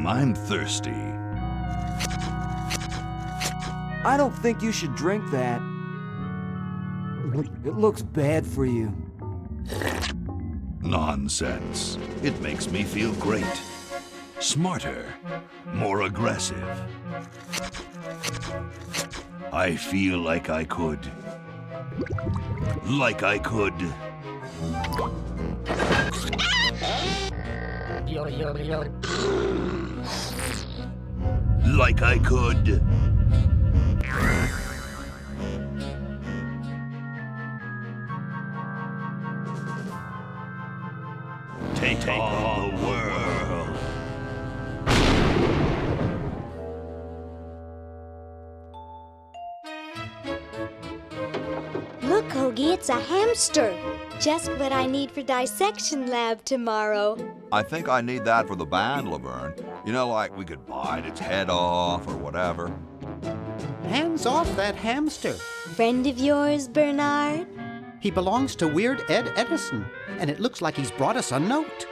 I'm thirsty. I don't think you should drink that. It looks bad for you. Nonsense. It makes me feel great. Smarter. More aggressive. I feel like I could. Like I could. Like I could. Take on the world. Look, Hoagie, it's a hamster. Just what I need for dissection lab tomorrow. I think I need that for the band, Laverne. You know, like we could bite its head off or whatever. Hands off that hamster. Friend of yours, Bernard? He belongs to Weird Ed Edison, and it looks like he's brought us a note.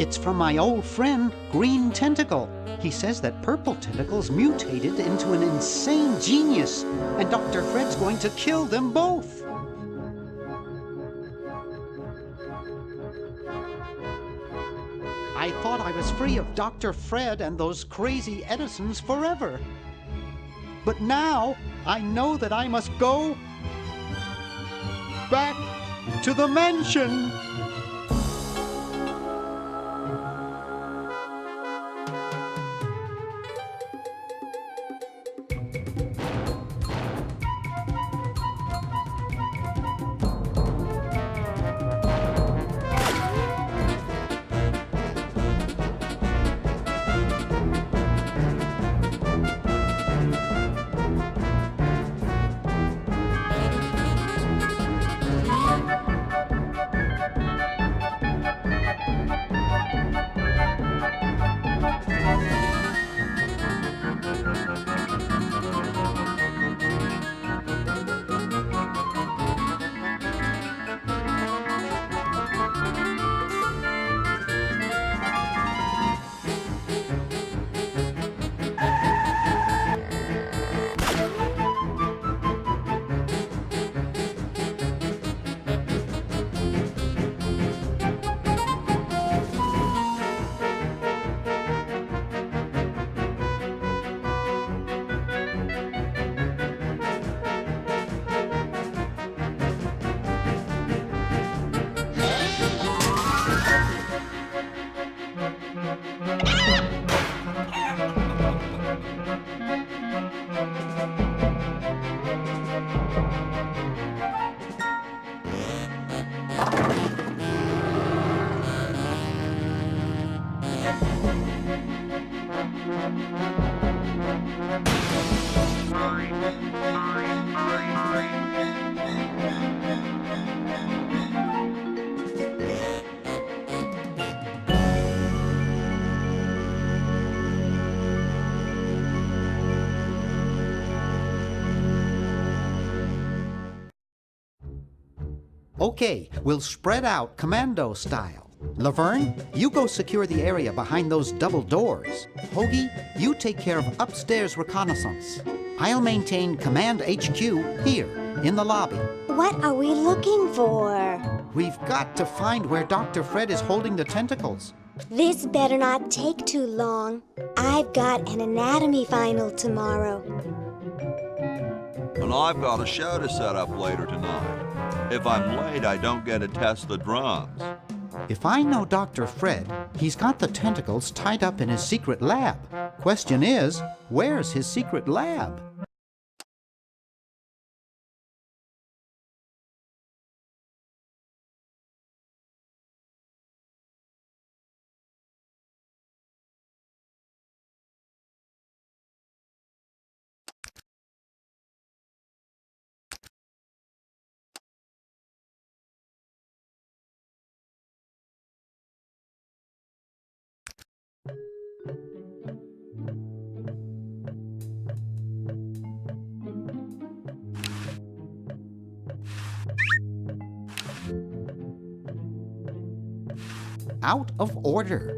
It's from my old friend, Green Tentacle. He says that Purple Tentacle's mutated into an insane genius, and Dr. Fred's going to kill them both. I thought I was free of Dr. Fred and those crazy Edisons forever. But now I know that I must go back to the mansion. Okay, we'll spread out commando style. Laverne, you go secure the area behind those double doors. Hoagie, you take care of upstairs reconnaissance. I'll maintain Command HQ here, in the lobby. What are we looking for? We've got to find where Dr. Fred is holding the tentacles. This better not take too long. I've got an anatomy final tomorrow. And I've got a show to set up later tonight. If I'm late, I don't get to test the drums. If I know Dr. Fred, he's got the tentacles tied up in his secret lab. Question is, where's his secret lab? Out of order.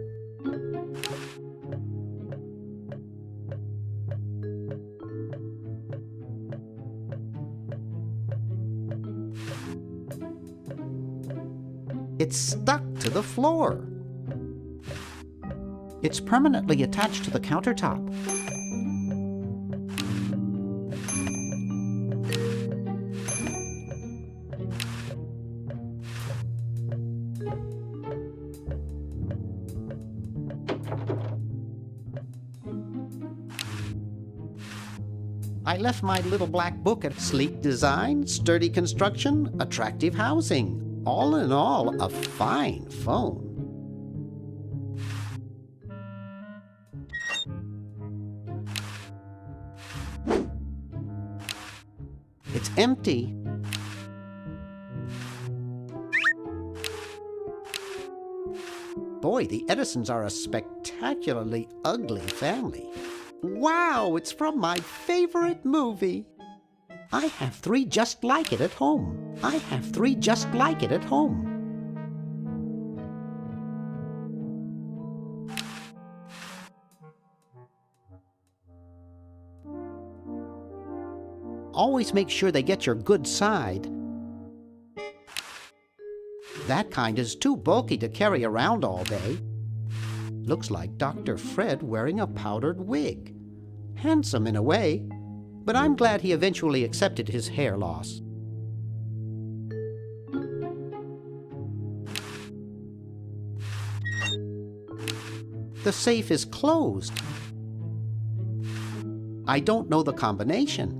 It's stuck to the floor. It's permanently attached to the countertop. I left my little black book at sleek design, sturdy construction, attractive housing. All in all, a fine phone. It's empty. Boy, the Edisons are a spectacularly ugly family. Wow, it's from my favorite movie. I have 3 just like it at home. I have 3 just like it at home. Always make sure they get your good side. That kind is too bulky to carry around all day. Looks like Dr. Fred wearing a powdered wig. Handsome in a way, but I'm glad he eventually accepted his hair loss. The safe is closed. I don't know the combination.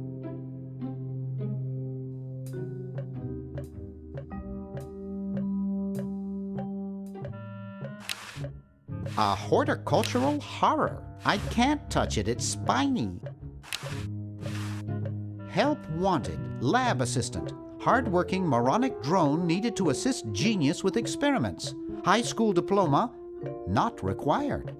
A horticultural horror. I can't touch it, it's spiny. Help wanted. Lab assistant. Hard-working moronic drone needed to assist genius with experiments. High school diploma not required.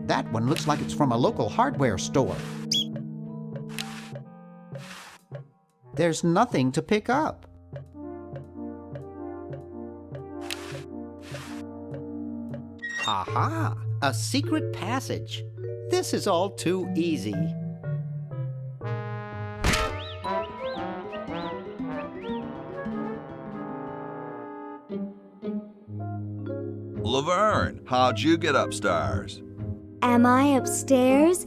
That one looks like it's from a local hardware store. There's nothing to pick up. Aha! A secret passage. This is all too easy. Laverne, how'd you get upstairs? Am I upstairs?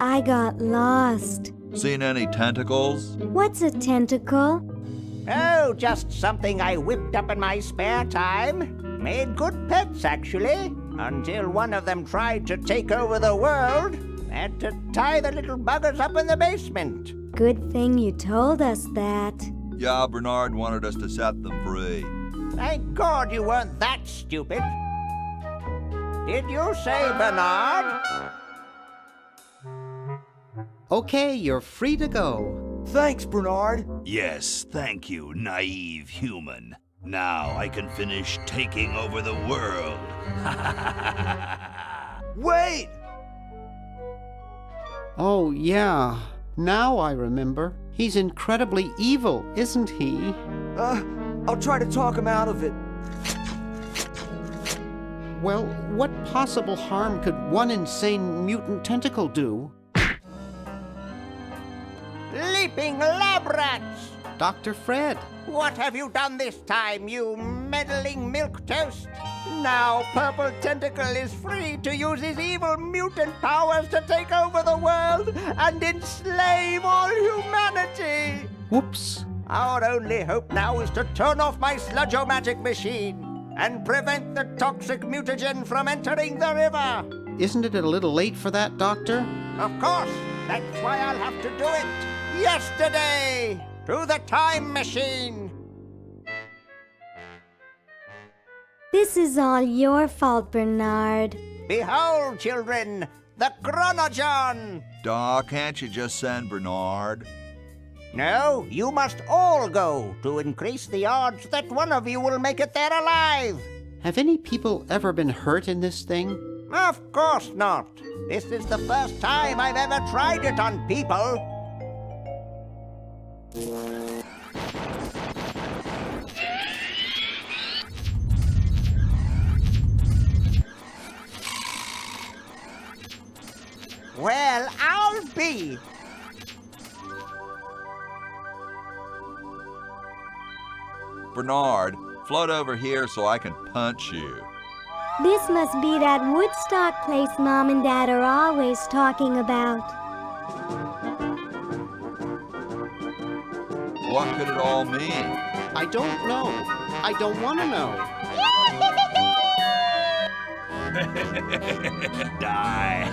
I got lost. Seen any tentacles? What's a tentacle? Oh, just something I whipped up in my spare time. Made good pets, actually, until one of them tried to take over the world. Had to tie the little buggers up in the basement. Good thing you told us that. Yeah, Bernard wanted us to set them free. Thank God you weren't that stupid. Did you say Bernard? Okay, you're free to go. Thanks, Bernard. Yes, thank you, naive human. Now I can finish taking over the world. Wait! Oh, yeah. Now I remember. He's incredibly evil, isn't he? I'll try to talk him out of it. Well, what possible harm could one insane mutant tentacle do? Leaping lab rats! Dr. Fred. What have you done this time, you meddling milquetoast? Now Purple Tentacle is free to use his evil mutant powers to take over the world and enslave all humanity! Whoops. Our only hope now is to turn off my sludge-o-magic machine and prevent the toxic mutagen from entering the river. Isn't it a little late for that, Doctor? Of course. That's why I'll have to do it yesterday to the time machine. This is all your fault, Bernard. Behold, children, the Chronogon. Doc, can't you just send Bernard? No, you must all go to increase the odds that one of you will make it there alive. Have any people ever been hurt in this thing? Of course not. This is the first time I've ever tried it on people. Well, I'll be. Bernard, float over here so I can punch you. This must be that Woodstock place Mom and Dad are always talking about. What could it all mean? I don't know. I don't want to know. Die.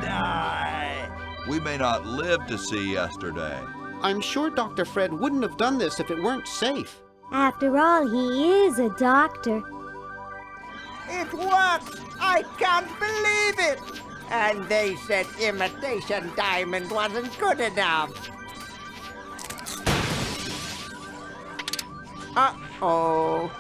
Die. We may not live to see yesterday. I'm sure Dr. Fred wouldn't have done this if it weren't safe. After all, he is a doctor. It worked! I can't believe it! And they said imitation diamond wasn't good enough. Uh-oh.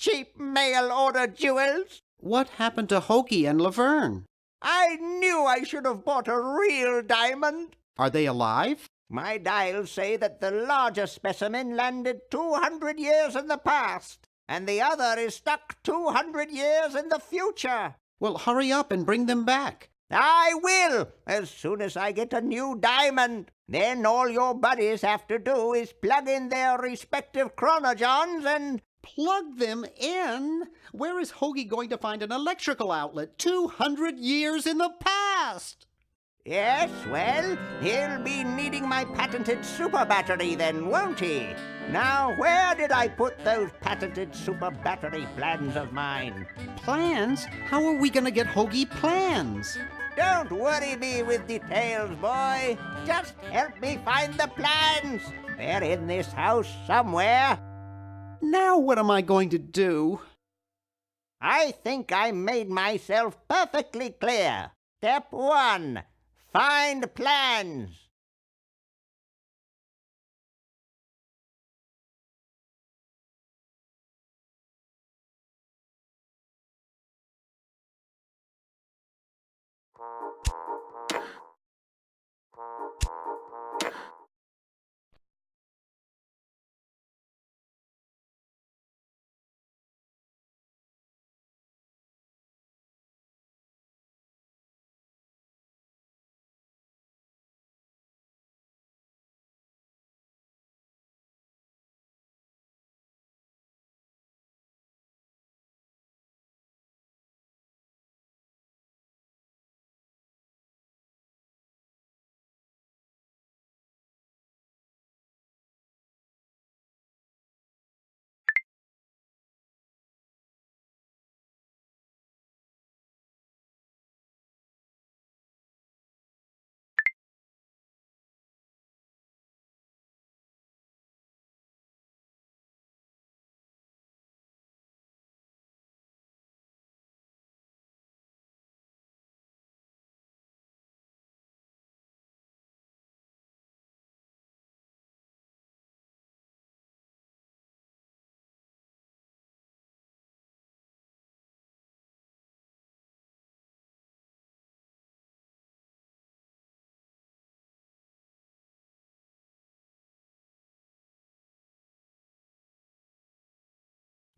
Cheap mail order jewels. What happened to Hoagie and Laverne? I knew I should have bought a real diamond. Are they alive? My dials say that the larger specimen landed 200 years in the past, and the other is stuck 200 years in the future. Well, hurry up and bring them back. I will, as soon as I get a new diamond. Then all your buddies have to do is plug in their respective chronogons and... Plug them in? Where is Hoagie going to find an electrical outlet 200 years in the past? Yes, well, he'll be needing my patented super battery then, won't he? Now, where did I put those patented super battery plans of mine? Plans? How are we going to get Hoagie plans? Don't worry me with details, boy. Just help me find the plans. They're in this house somewhere. Now what am I going to do? I think I made myself perfectly clear. Step 1, find plans.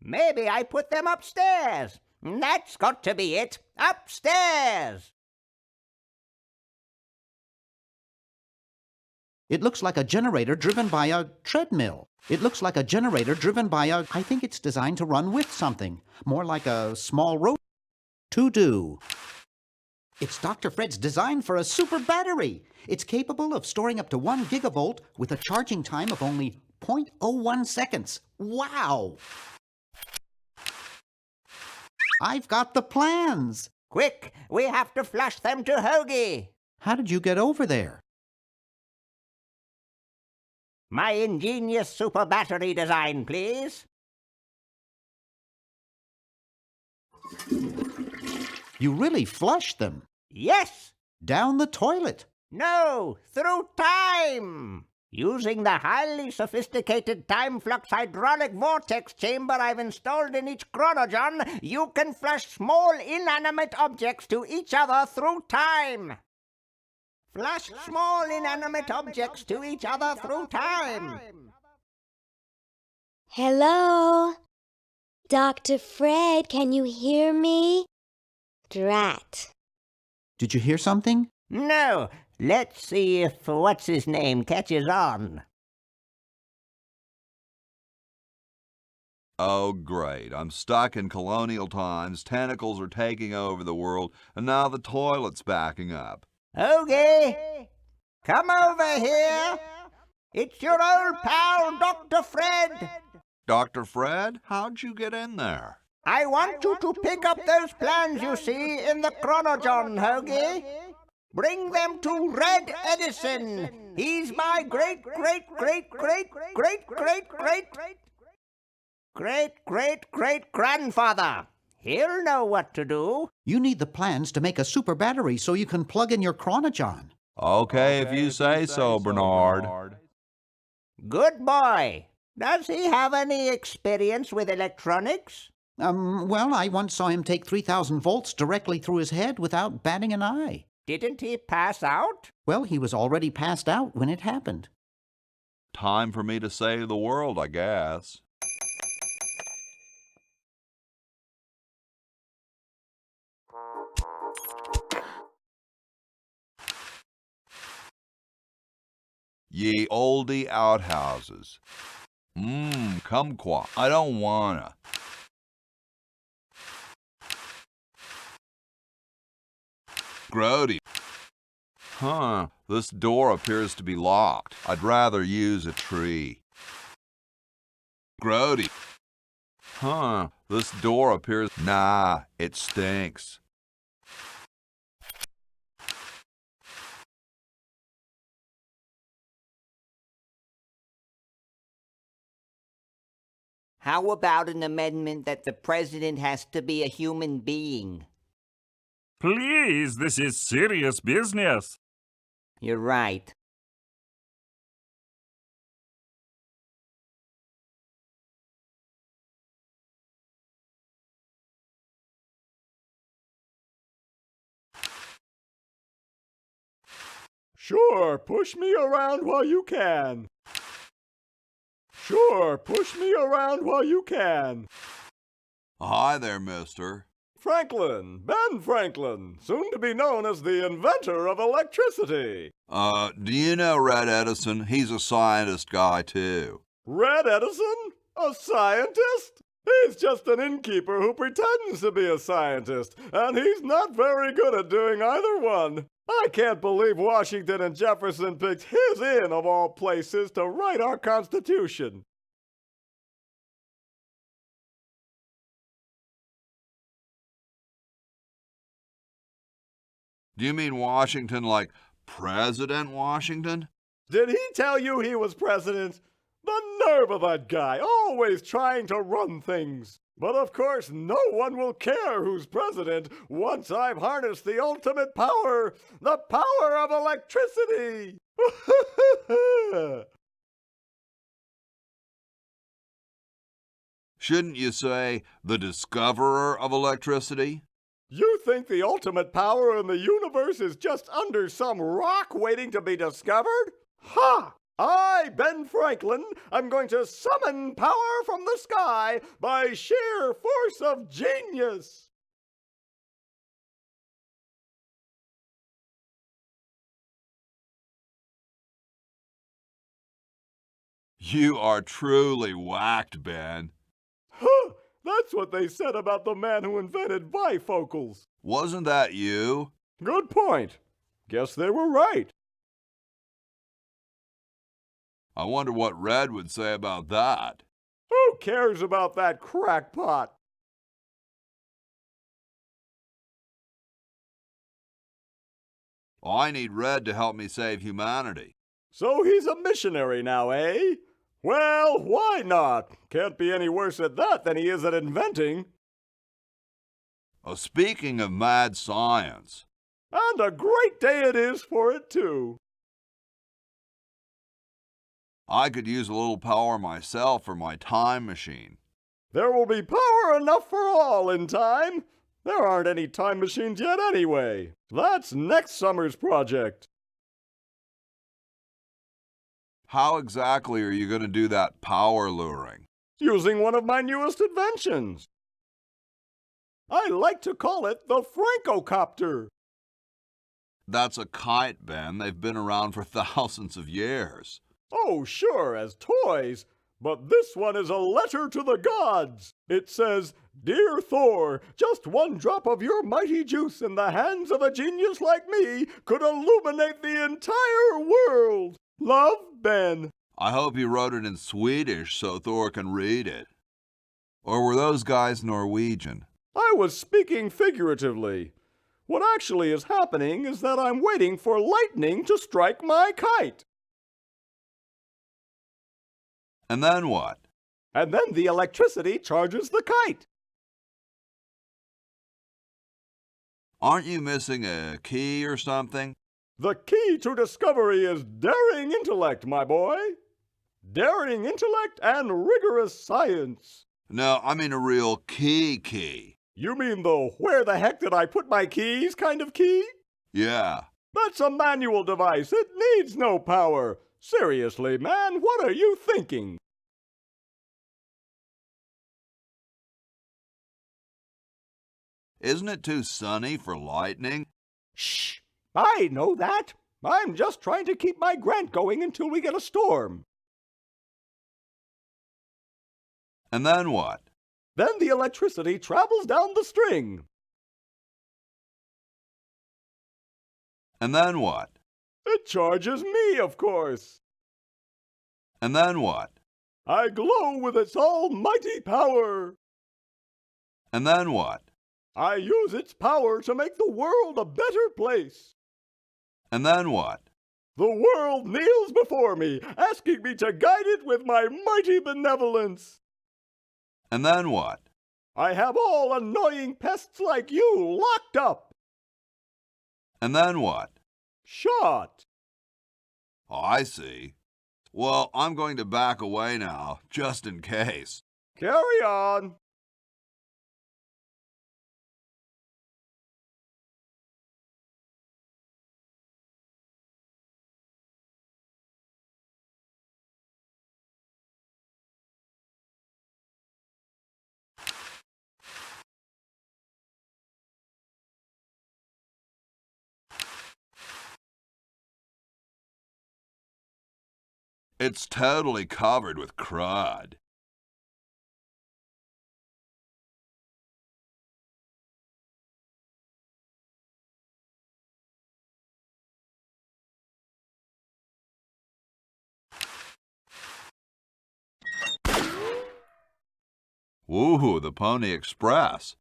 Maybe I put them upstairs. That's got to be it. Upstairs. It looks like a generator driven by a treadmill. It looks like a generator driven by a... I think it's designed to run with something. More like a small rope. To do. It's Dr. Fred's design for a super battery. It's capable of storing up to 1 gigavolt with a charging time of only 0.01 seconds. Wow! I've got the plans. Quick, we have to flush them to Hoagie. How did you get over there? My ingenious super battery design, please. You really flushed them. Yes. Down the toilet. No, through time. Using the highly sophisticated time flux hydraulic vortex chamber I've installed in each chronogon, you can flush small inanimate objects to each other through time. Flush small inanimate objects to each other through time. Hello? Dr. Fred, can you hear me? Drat. Did you hear something? No. Let's see if what's-his-name catches on. Oh, great. I'm stuck in colonial times, tentacles are taking over the world, and now the toilet's backing up. Hoagie, come over here. It's your old pal, Dr. Fred. Dr. Fred, how'd you get in there? I want you to pick up those plans you see in the chronogon, Hoagie. Bring them to Red Edison. He's my great-great-great-great-great-great-great-great-great-grandfather. He'll know what to do. You need the plans to make a super battery so you can plug in your chronogon. Okay, if you say so, Bernard. Good boy. Does he have any experience with electronics? Well, I once saw him take 3,000 volts directly through his head without batting an eye. Didn't he pass out? Well, he was already passed out when it happened. Time for me to save the world, I guess. Ye olde outhouses. Kumquat. I don't wanna. Grody. This door appears to be locked. I'd rather use a tree. Grody. This door appears... Nah, it stinks. How about an amendment that the president has to be a human being? Please, this is serious business. You're right. Sure, push me around while you can. Sure, push me around while you can. Hi there, mister. Franklin, Ben Franklin, soon to be known as the inventor of electricity. Do you know Red Edison? He's a scientist guy, too. Red Edison? A scientist? He's just an innkeeper who pretends to be a scientist, and he's not very good at doing either one. I can't believe Washington and Jefferson picked his inn, of all places, to write our Constitution. Do you mean Washington like President Washington? Did he tell you he was president? The nerve of that guy, always trying to run things. But of course, no one will care who's president once I've harnessed the ultimate power, the power of electricity. Shouldn't you say the discoverer of electricity? You think the ultimate power in the universe is just under some rock waiting to be discovered? Ha! I, Ben Franklin, am going to summon power from the sky by sheer force of genius. You are truly whacked, Ben. Huh, that's what they said about the man who invented bifocals. Wasn't that you? Good point. Guess they were right. I wonder what Red would say about that. Who cares about that crackpot? I need Red to help me save humanity. So he's a missionary now, eh? Well, why not? Can't be any worse at that than he is at inventing. Speaking of mad science. And a great day it is for it, too. I could use a little power myself for my time machine. There will be power enough for all in time. There aren't any time machines yet anyway. That's next summer's project. How exactly are you going to do that power luring? Using one of my newest inventions. I like to call it the Francocopter. That's a kite, Ben. They've been around for thousands of years. Oh, sure, as toys. But this one is a letter to the gods. It says, "Dear Thor, just one drop of your mighty juice in the hands of a genius like me could illuminate the entire world. Love, Ben." I hope you wrote it in Swedish so Thor can read it. Or were those guys Norwegian? I was speaking figuratively. What actually is happening is that I'm waiting for lightning to strike my kite. And then what? And then the electricity charges the kite. Aren't you missing a key or something? The key to discovery is daring intellect, my boy. Daring intellect and rigorous science. No, I mean a real key. You mean the "where the heck did I put my keys" kind of key? Yeah. That's a manual device. It needs no power. Seriously, man, what are you thinking? Isn't it too sunny for lightning? Shh! I know that. I'm just trying to keep my grant going until we get a storm. And then what? Then the electricity travels down the string. And then what? It charges me, of course. And then what? I glow with its almighty power. And then what? I use its power to make the world a better place. And then what? The world kneels before me, asking me to guide it with my mighty benevolence. And then what? I have all annoying pests like you locked up. And then what? Shot. Oh, I see. Well, I'm going to back away now, just in case. Carry on. It's totally covered with crud. Woohoo, the Pony Express.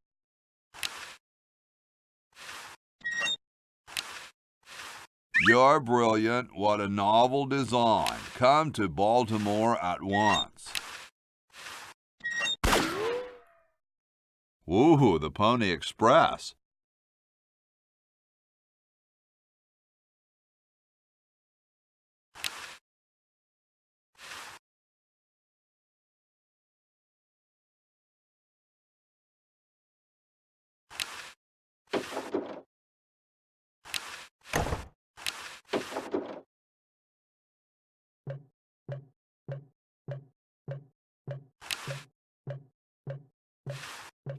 You're brilliant. What a novel design. Come to Baltimore at once. Woohoo, the Pony Express.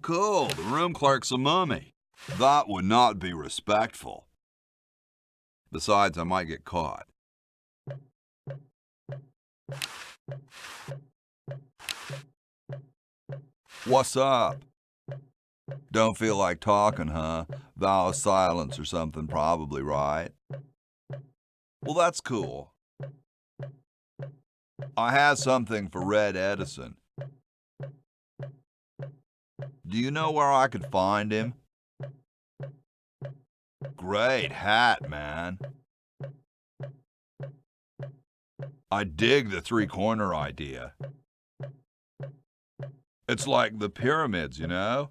Cool, the room clerk's a mummy. That would not be respectful. Besides, I might get caught. What's up? Don't feel like talking, huh? Vow of silence or something, probably, right? Well, that's cool. I have something for Red Edison. Do you know where I could find him? Great hat, man. I dig the three-corner idea. It's like the pyramids, you know?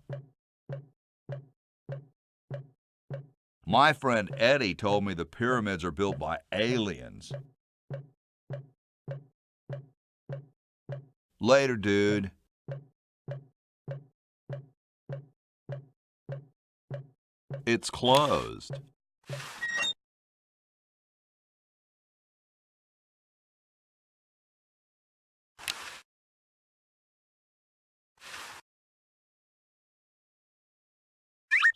My friend Eddie told me the pyramids are built by aliens. Later, dude. It's closed.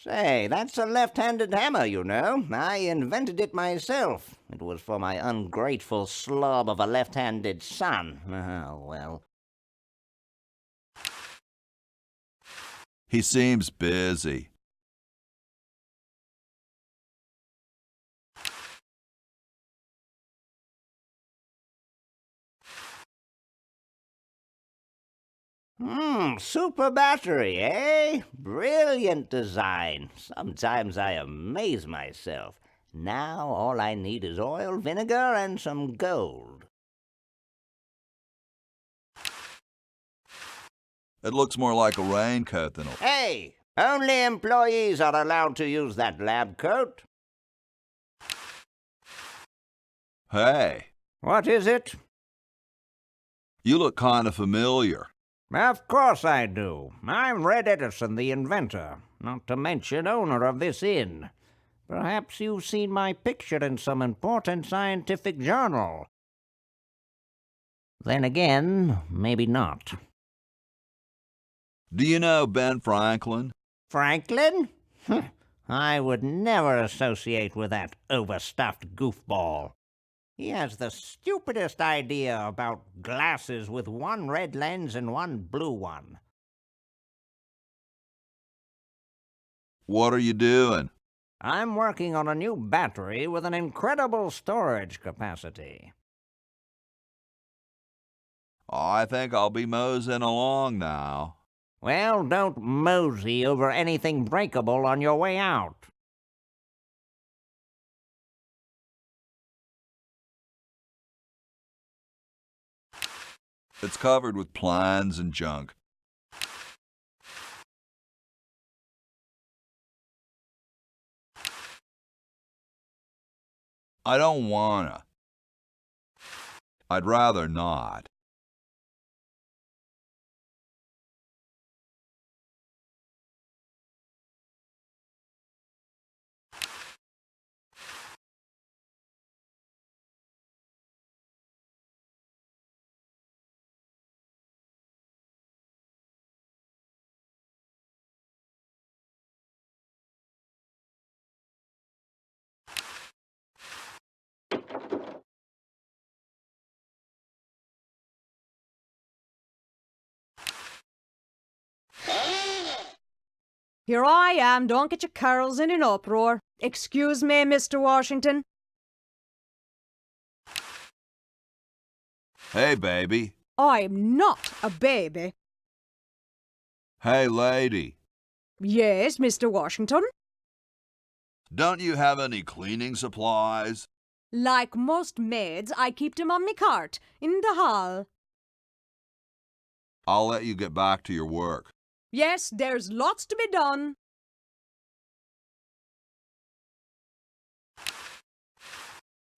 Say, that's a left-handed hammer, you know. I invented it myself. It was for my ungrateful slob of a left-handed son. Oh, well. He seems busy. Super battery, eh? Brilliant design. Sometimes I amaze myself. Now all I need is oil, vinegar, and some gold. It looks more like a raincoat than a... Hey! Only employees are allowed to use that lab coat. Hey, What is it? you look kind of familiar. Of course I do. I'm Red Edison, the inventor, not to mention owner of this inn. Perhaps you've seen my picture in some important scientific journal. Then again, maybe not. Do you know Ben Franklin? Franklin? I would never associate with that overstuffed goofball. He has the stupidest idea about glasses with one red lens and one blue one. What are you doing? I'm working on a new battery with an incredible storage capacity. I think I'll be moseying along now. Well, don't mosey over anything breakable on your way out. It's covered with plans and junk. I don't wanna. I'd rather not. Here I am, don't get your curls in an uproar. Excuse me, Mr. Washington. Hey, baby. I'm not a baby. Hey, lady. Yes, Mr. Washington? Don't you have any cleaning supplies? Like most maids, I keep them on me cart, in the hall. I'll let you get back to your work. Yes, there's lots to be done.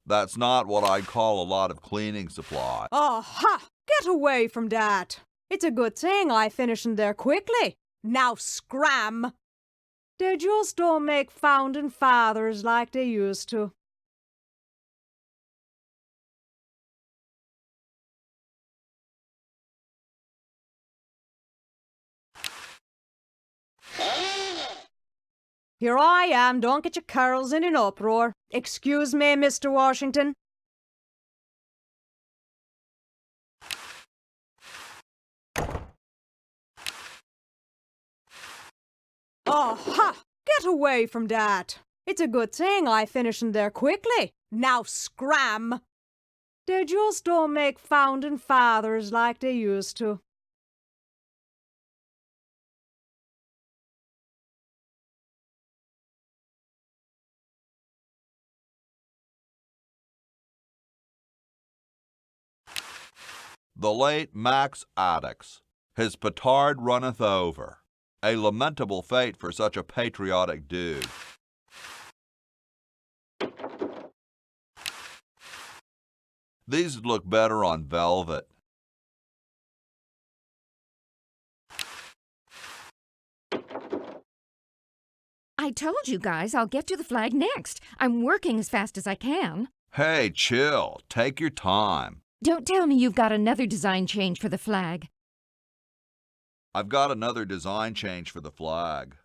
That's not what I'd call a lot of cleaning supply. Aha! Get away from that. It's a good thing I finished in there quickly. Now scram! They just don't make founding fathers like they used to. Here I am, don't get your curls in an uproar. Excuse me, Mr. Washington. Aha! Get away from that. It's a good thing I finished in there quickly. Now scram! They just don't make founding fathers like they used to. The late Max Ataque, his petard runneth over. A lamentable fate for such a patriotic dude. These would look better on velvet. I told you guys I'll get to the flag next. I'm working as fast as I can. Hey, chill. Take your time. Don't tell me you've got another design change for the flag. I've got another design change for the flag.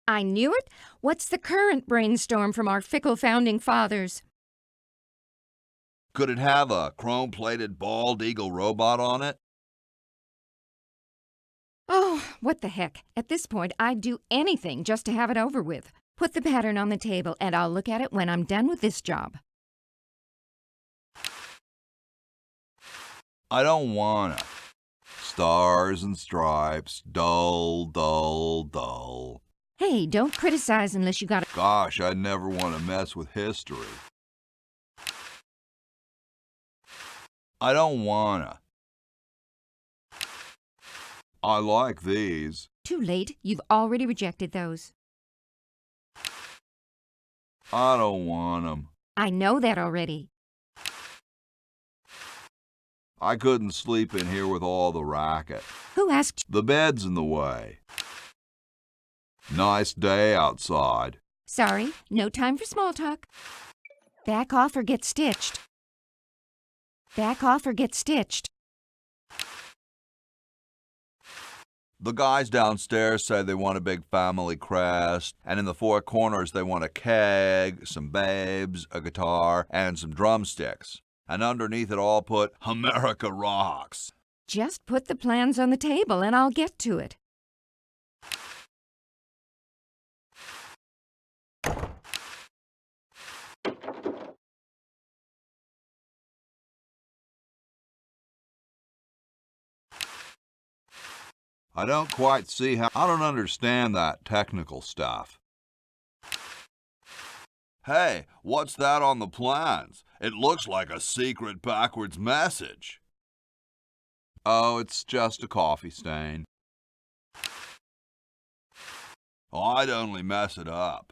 I knew it. What's the current brainstorm from our fickle founding fathers? Could it have a chrome-plated bald eagle robot on it? Oh, what the heck. At this point, I'd do anything just to have it over with. Put the pattern on the table and I'll look at it when I'm done with this job. I don't wanna. Stars and stripes, dull, dull, dull. Hey, don't criticize unless you got a... Gosh, I'd never want to mess with history. I don't wanna. I like these. Too late. You've already rejected those. I don't want them. I know that already. I couldn't sleep in here with all the racket. Who asked? The bed's in the way. Nice day outside. Sorry, no time for small talk. Back off or get stitched. Back off or get stitched. The guys downstairs say they want a big family crest, and in the four corners they want a keg, some babes, a guitar, and some drumsticks. And underneath it all put, America rocks. Just put the plans on the table and I'll get to it. I don't quite see how... I don't understand that technical stuff. Hey, what's that on the plans? It looks like a secret backwards message. Oh, it's just a coffee stain. Oh, I'd only mess it up.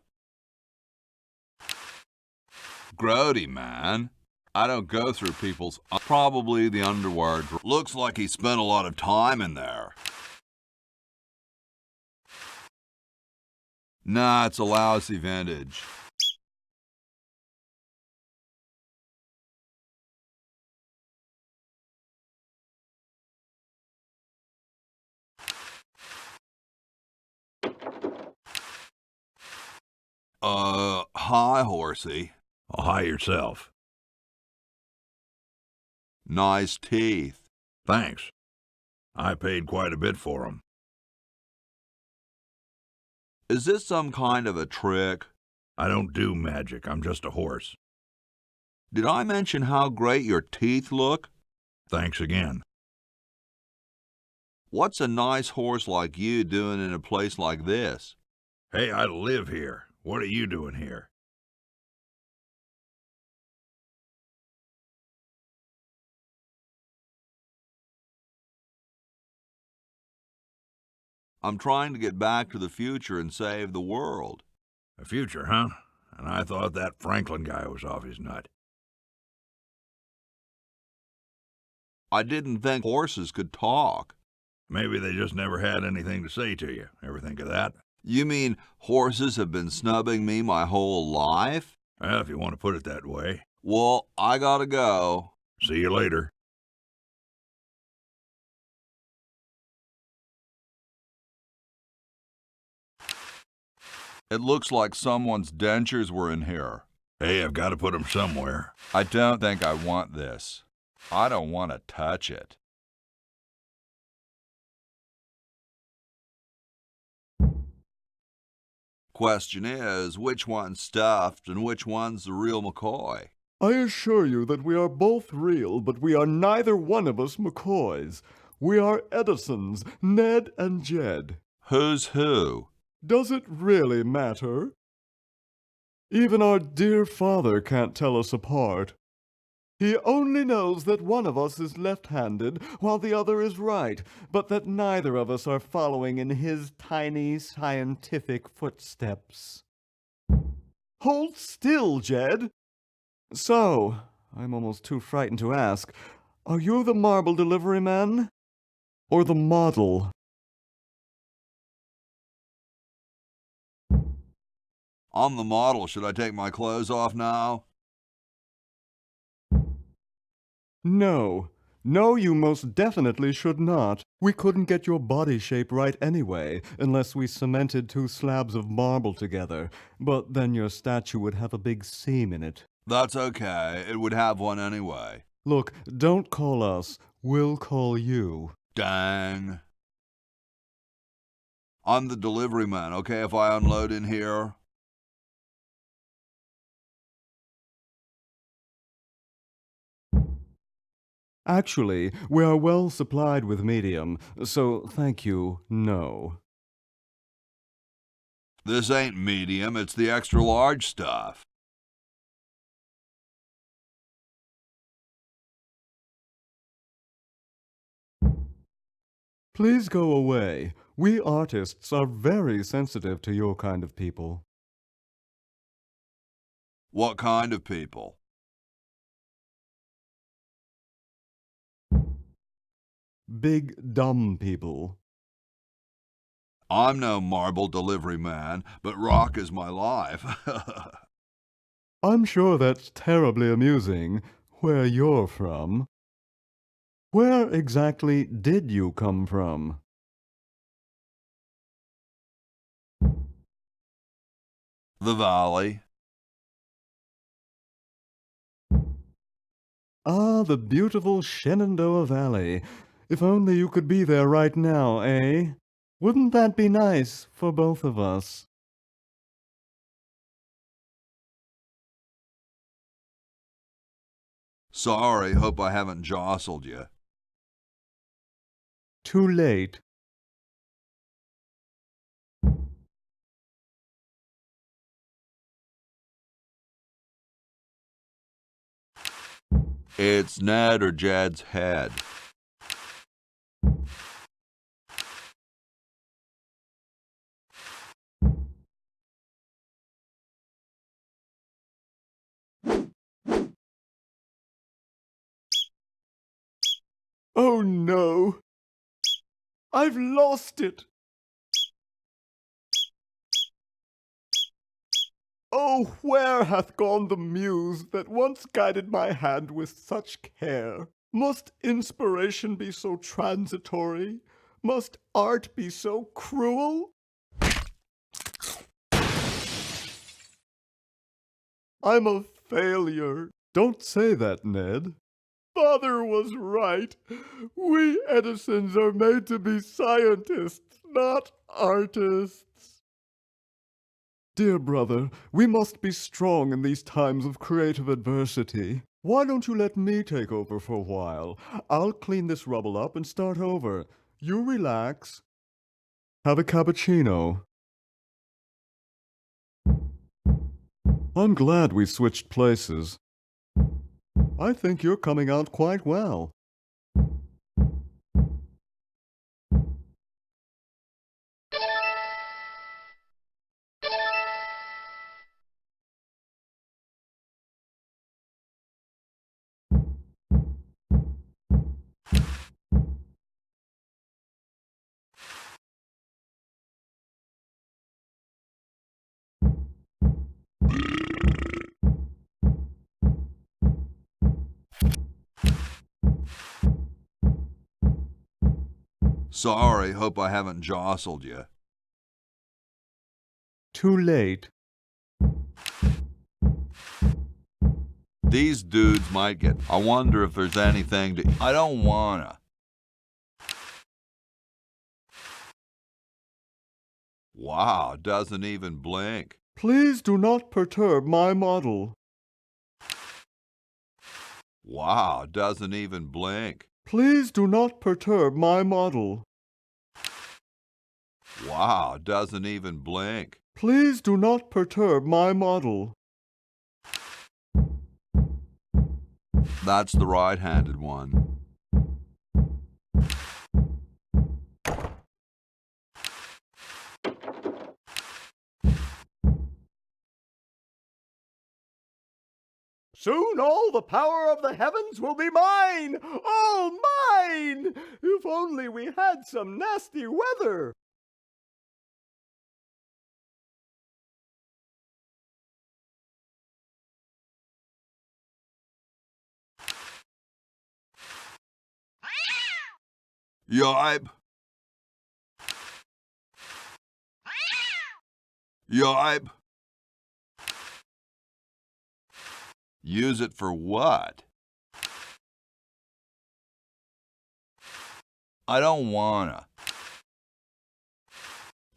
Grody, man. I don't go through people's... Probably the underwear. Looks like he spent a lot of time in there. Nah, it's a lousy vintage. Hi, Horsey. Oh, hi yourself. Nice teeth. Thanks. I paid quite a bit for 'em. Is this some kind of a trick? I don't do magic. I'm just a horse. Did I mention how great your teeth look? Thanks again. What's a nice horse like you doing in a place like this? Hey, I live here. What are you doing here? I'm trying to get back to the future and save the world. The future, huh? And I thought that Franklin guy was off his nut. I didn't think horses could talk. Maybe they just never had anything to say to you. Ever think of that? You mean horses have been snubbing me my whole life? Well, if you want to put it that way. Well, I gotta go. See you later. It looks like someone's dentures were in here. Hey, I've got to put them somewhere. I don't think I want this. I don't want to touch it. Question is, which one's stuffed and which one's the real McCoy? I assure you that we are both real, but we are neither one of us McCoys. We are Edisons, Ned and Jed. Who's who? Does it really matter? Even our dear father can't tell us apart. He only knows that one of us is left-handed while the other is right, but that neither of us are following in his tiny scientific footsteps. Hold still, Jed! So, I'm almost too frightened to ask, are you the marble delivery man? Or the model? I'm the model. Should I take my clothes off now? No. No, you most definitely should not. We couldn't get your body shape right anyway, unless we cemented 2 slabs of marble together. But then your statue would have a big seam in it. That's okay. It would have one anyway. Look, don't call us. We'll call you. Dang. I'm the delivery man, okay, if I unload in here? Actually, we are well supplied with medium, so thank you, no. This ain't medium, it's the extra large stuff. Please go away. We artists are very sensitive to your kind of people. What kind of people? Big, dumb people. I'm no marble delivery man, but rock is my life. I'm sure that's terribly amusing, where you're from. Where exactly did you come from? The valley. Ah, the beautiful Shenandoah Valley. If only you could be there right now, eh? Wouldn't that be nice for both of us? Sorry, hope I haven't jostled you. Too late. It's Ned or Jed's head. Oh no! I've lost it! Oh, where hath gone the muse that once guided my hand with such care? Must inspiration be so transitory? Must art be so cruel? I'm a failure. Don't say that, Ned. Father was right. We Edisons are made to be scientists, not artists. Dear brother, we must be strong in these times of creative adversity. Why don't you let me take over for a while? I'll clean this rubble up and start over. You relax. Have a cappuccino. I'm glad we switched places. I think you're coming out quite well. Sorry, hope I haven't jostled you. too late. These dudes might get... I wonder if there's anything to... I don't wanna. Wow, doesn't even blink. Please do not perturb my model. Wow, doesn't even blink. Please do not perturb my model. Wow, doesn't even blink. Please do not perturb my model. That's the right-handed one. Soon all the power of the heavens will be mine! All mine! If only we had some nasty weather! Yipe. Yipe. Use it for what? I don't wanna.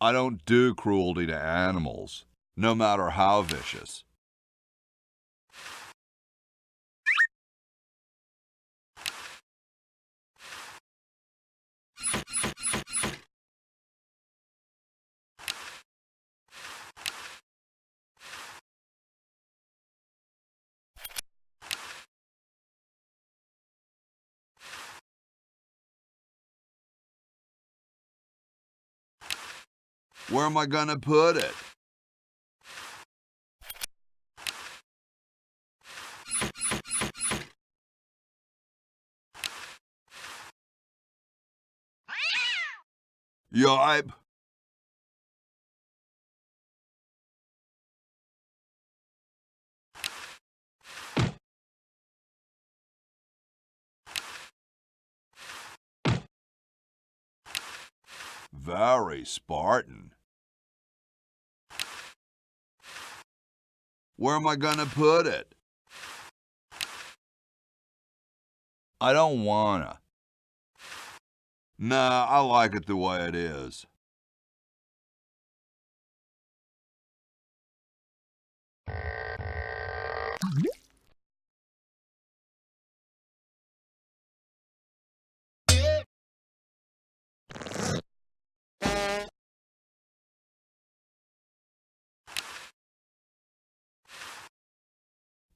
I don't do cruelty to animals, no matter how vicious. Where am I gonna put it? Yipe. Very Spartan. Where am I gonna put it? I don't wanna. Nah, I like it the way it is.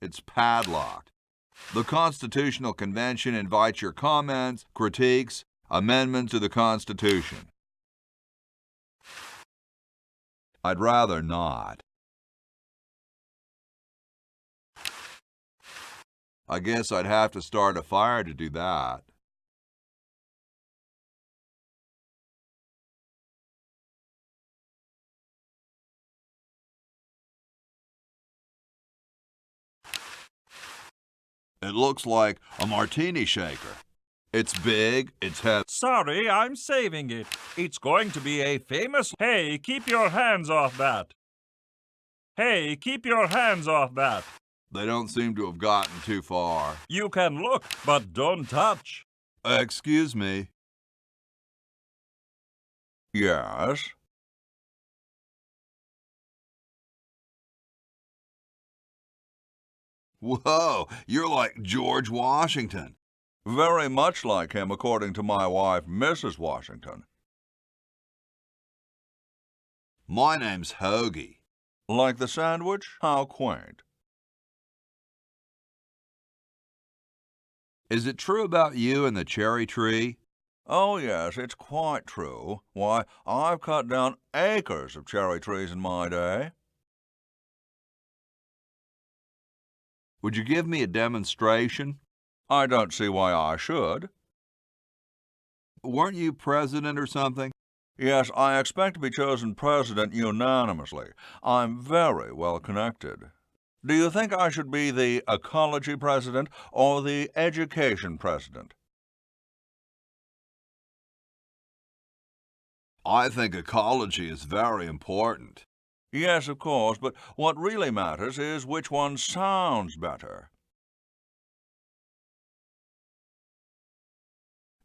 It's padlocked. The Constitutional Convention invites your comments, critiques, amendments to the Constitution. I'd rather not. I guess I'd have to start a fire to do that. It looks like a martini shaker. It's big, it's heavy. Sorry, I'm saving it. It's going to be a famous... Hey, keep your hands off that. Hey, keep your hands off that. They don't seem to have gotten too far. You can look, but don't touch. Excuse me. Yes? Whoa, you're like George Washington. Very much like him, according to my wife, Mrs. Washington. My name's Hoagie. Like the sandwich? How quaint. Is it true about you and the cherry tree? Oh, yes, it's quite true. Why, I've cut down acres of cherry trees in my day. Would you give me a demonstration? I don't see why I should. Weren't you president or something? Yes, I expect to be chosen president unanimously. I'm very well connected. Do you think I should be the ecology president or the education president? I think ecology is very important. Yes, of course, but what really matters is which one sounds better.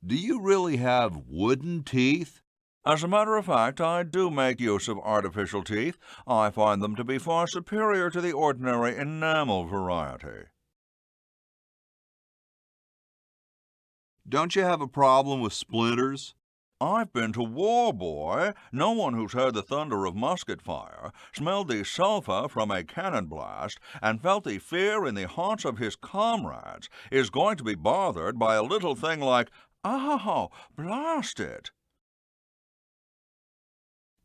Do you really have wooden teeth? As a matter of fact, I do make use of artificial teeth. I find them to be far superior to the ordinary enamel variety. Don't you have a problem with splinters? I've been to war, boy. No one who's heard the thunder of musket fire, smelled the sulphur from a cannon blast, and felt the fear in the hearts of his comrades is going to be bothered by a little thing like, "Oh, blast it!"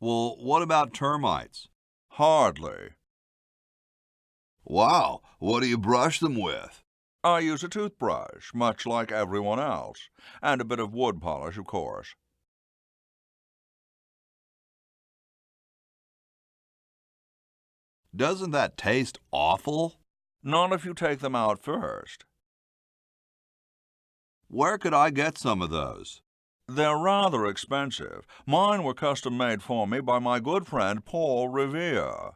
Well, what about termites? Hardly. Wow, what do you brush them with? I use a toothbrush, much like everyone else, and a bit of wood polish, of course. Doesn't that taste awful? Not if you take them out first. Where could I get some of those? They're rather expensive. Mine were custom made for me by my good friend Paul Revere.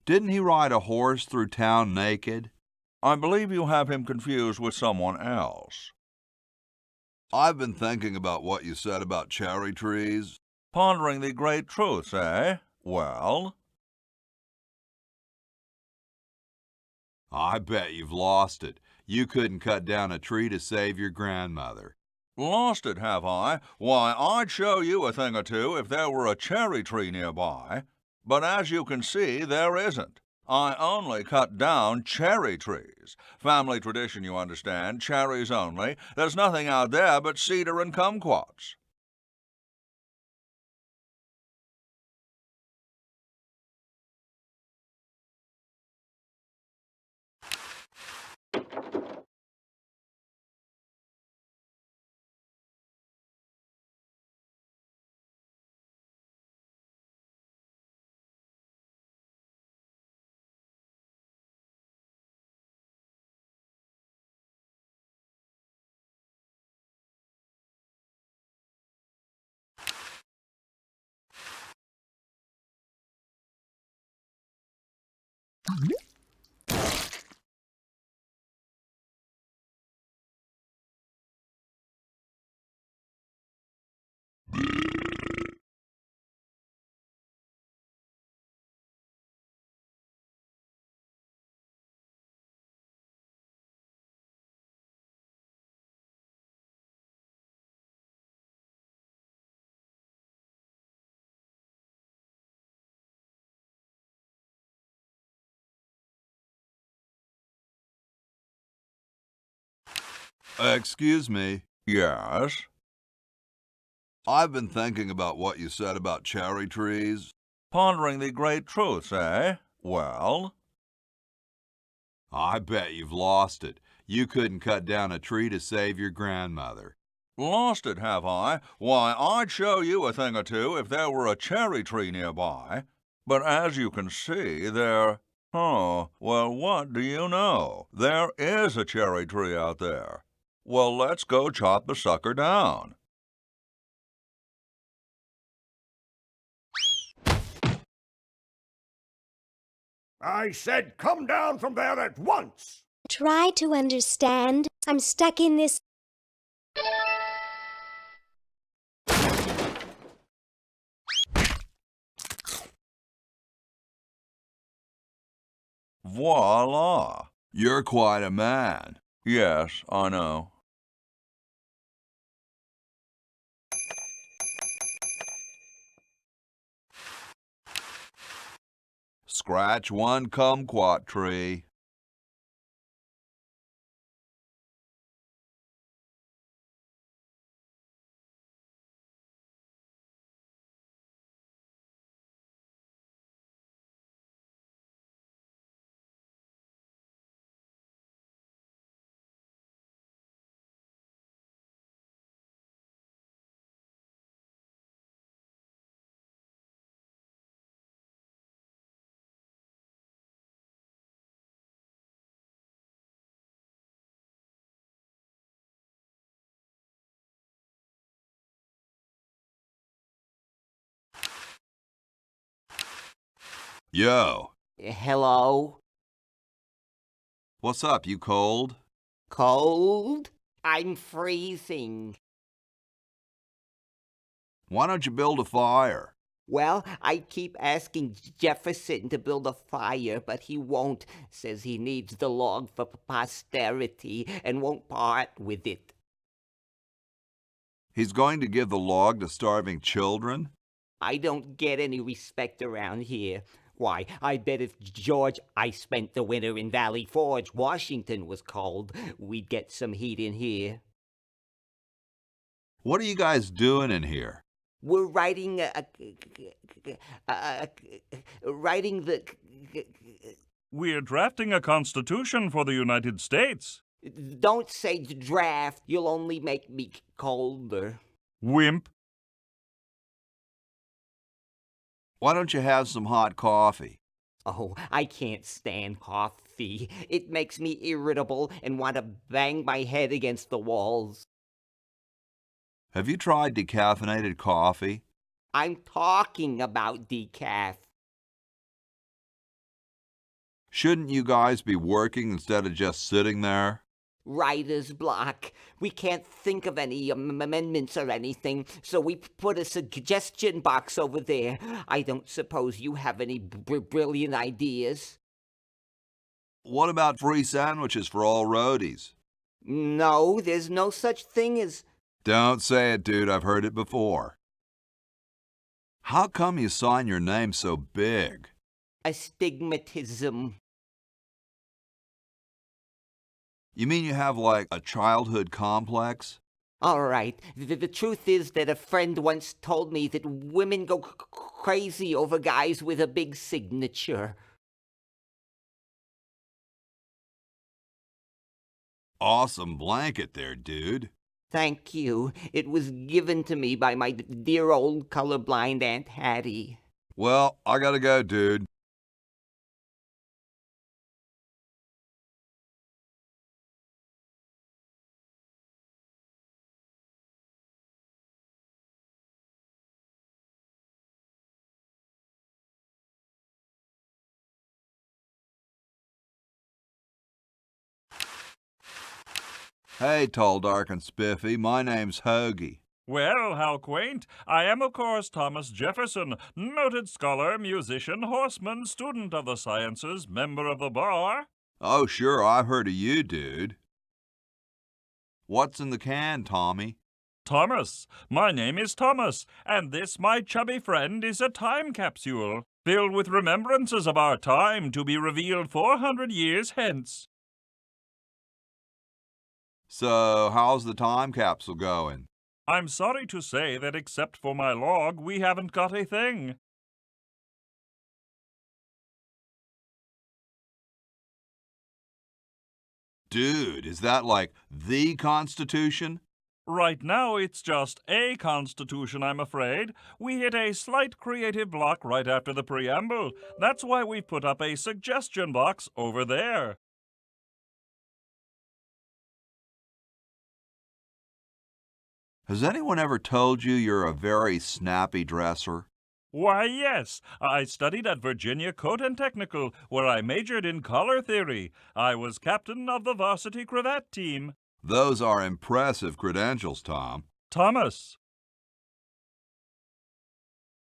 Didn't he ride a horse through town naked? I believe you have him confused with someone else. I've been thinking about what you said about cherry trees. Pondering the great truths, eh? Well? I bet you've lost it. You couldn't cut down a tree to save your grandmother. Lost it, have I? Why, I'd show you a thing or two if there were a cherry tree nearby. But as you can see, there isn't. I only cut down cherry trees. Family tradition, you understand, cherries only. There's nothing out there but cedar and kumquats. Excuse me. Yes? I've been thinking about what you said about cherry trees. Pondering the great truths, eh? Well? I bet you've lost it. You couldn't cut down a tree to save your grandmother. Lost it, have I? Why, I'd show you a thing or two if there were a cherry tree nearby. But as you can see, there... Oh, well, what do you know? There is a cherry tree out there. Well, let's go chop the sucker down. I said come down from there at once! Try to understand. I'm stuck in this. Voila! You're quite a man. Yes, I know. Scratch one kumquat tree. Yo. Hello? What's up, you cold? Cold? I'm freezing. Why don't you build a fire? Well, I keep asking Jefferson to build a fire, but he won't. Says he needs the log for posterity and won't part with it. He's going to give the log to starving children? I don't get any respect around here. Why, I bet if George I spent the winter in Valley Forge, Washington was cold, we'd get some heat in here. What are you guys doing in here? We're writing We're drafting a constitution for the United States. Don't say draft. You'll only make me colder. Wimp. Why don't you have some hot coffee? Oh, I can't stand coffee. It makes me irritable and want to bang my head against the walls. Have you tried decaffeinated coffee? I'm talking about decaf. Shouldn't you guys be working instead of just sitting there? Writer's block. We can't think of any amendments or anything, so we put a suggestion box over there. I don't suppose you have any brilliant ideas? What about free sandwiches for all roadies? No, there's no such thing as... Don't say it, dude. I've heard it before. How come you sign your name so big? Astigmatism. You mean you have, like, a childhood complex? All right. The truth is that a friend once told me that women go crazy over guys with a big signature. Awesome blanket there, dude. Thank you. It was given to me by my dear old colorblind Aunt Hattie. Well, I gotta go, dude. Hey, tall, dark, and spiffy. My name's Hoagie. Well, how quaint. I am, of course, Thomas Jefferson, noted scholar, musician, horseman, student of the sciences, member of the bar. Oh, sure, I've heard of you, dude. What's in the can, Tommy? Thomas. My name is Thomas, and this, my chubby friend, is a time capsule, filled with remembrances of our time to be revealed 400 years hence. So, how's the time capsule going? I'm sorry to say that except for my log, we haven't got a thing. Dude, is that like the Constitution? Right now, it's just a constitution, I'm afraid. We hit a slight creative block right after the preamble. That's why we've put up a suggestion box over there. Has anyone ever told you you're a very snappy dresser? Why, yes. I studied at Virginia Coat and Technical, where I majored in color theory. I was captain of the varsity cravat team. Those are impressive credentials, Tom. Thomas.